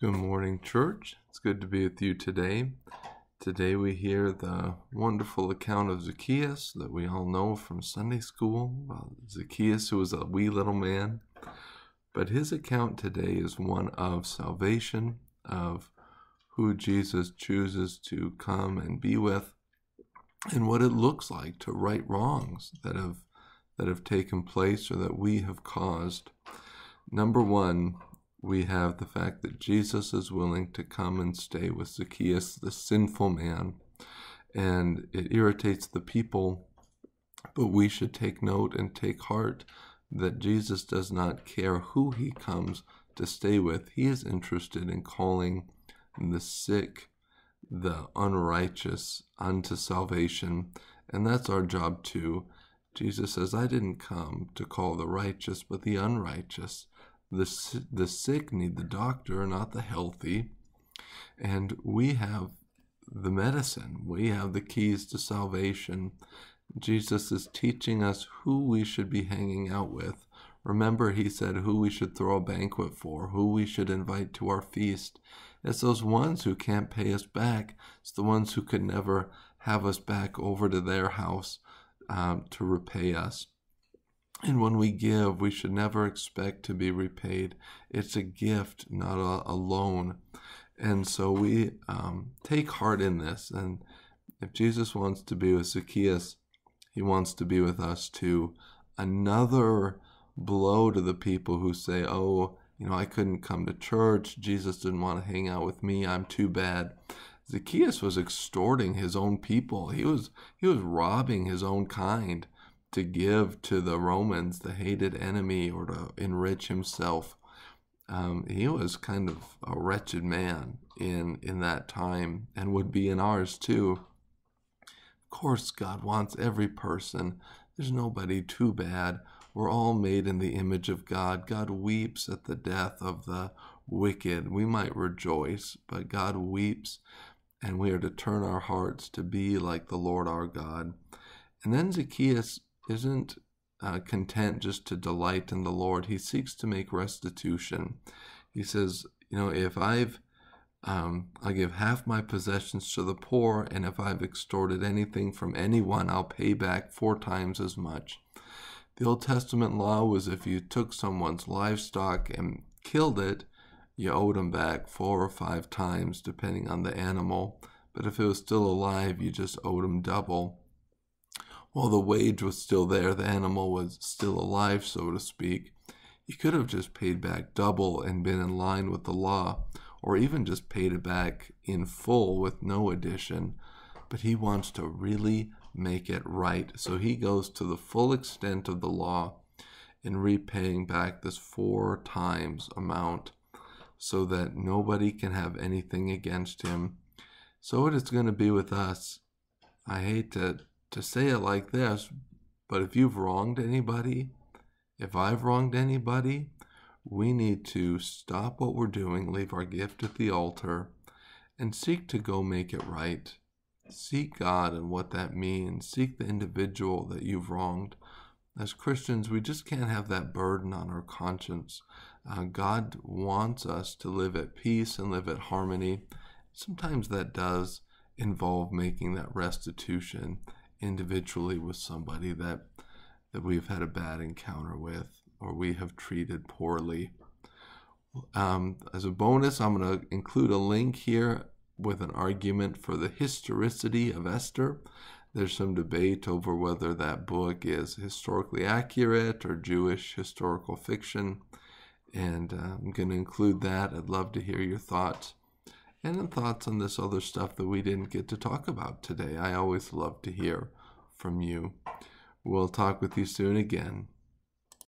Good morning, church. It's good to be with you today. Today we hear the wonderful account of Zacchaeus that we all know from Sunday school. Zacchaeus, who was a wee little man. But his account today is one of salvation, of who Jesus chooses to come and be with, and what it looks like to right wrongs that have taken place or that we have caused. Number one, we have the fact that Jesus is willing to come and stay with Zacchaeus, the sinful man, and it irritates the people, but we should take note and take heart that Jesus does not care who he comes to stay with. He is interested in calling the sick, the unrighteous unto salvation, and that's our job too. Jesus says, I didn't come to call the righteous, but the unrighteous. The sick need the doctor, not the healthy. And we have the medicine. We have the keys to salvation. Jesus is teaching us who we should be hanging out with. Remember, he said who we should throw a banquet for, who we should invite to our feast. It's those ones who can't pay us back. It's the ones who could never have us back over to their house to repay us. And when we give, we should never expect to be repaid. It's a gift, not a loan. And so we take heart in this. And if Jesus wants to be with Zacchaeus, he wants to be with us too. Another blow to the people who say, oh, I couldn't come to church. Jesus didn't want to hang out with me. I'm too bad. Zacchaeus was extorting his own people. He was robbing his own kind to give to the Romans, the hated enemy, or to enrich himself. He was kind of a wretched man in that time, and would be in ours too. Of course, God wants every person. There's nobody too bad. We're all made in the image of God. God weeps at the death of the wicked. We might rejoice, but God weeps, and we are to turn our hearts to be like the Lord our God. And then Zacchaeus isn't content just to delight in the Lord. He seeks to make restitution. He says, if I'll give half my possessions to the poor, and if I've extorted anything from anyone, I'll pay back 4 times as much. The Old Testament law was if you took someone's livestock and killed it, you owed them back 4 or 5 times, depending on the animal. But if it was still alive, you just owed them double. Well, the wage was still there. The animal was still alive, so to speak. You could have just paid back double and been in line with the law, or even just paid it back in full with no addition. But he wants to really make it right. So he goes to the full extent of the law in repaying back this 4 times amount so that nobody can have anything against him. So it is going to be with us. I hate to say it like this, but if you've wronged anybody, if I've wronged anybody, we need to stop what we're doing, leave our gift at the altar, and seek to go make it right. Seek God and what that means. Seek the individual that you've wronged. As Christians, we just can't have that burden on our conscience. God wants us to live at peace and live at harmony. Sometimes that does involve making that restitution individually with somebody that we've had a bad encounter with or we have treated poorly. As a bonus, I'm going to include a link here with an argument for the historicity of Esther. There's some debate over whether that book is historically accurate or Jewish historical fiction, and I'm going to include that. I'd love to hear your thoughts. And thoughts on this other stuff that we didn't get to talk about today. I always love to hear from you. We'll talk with you soon again.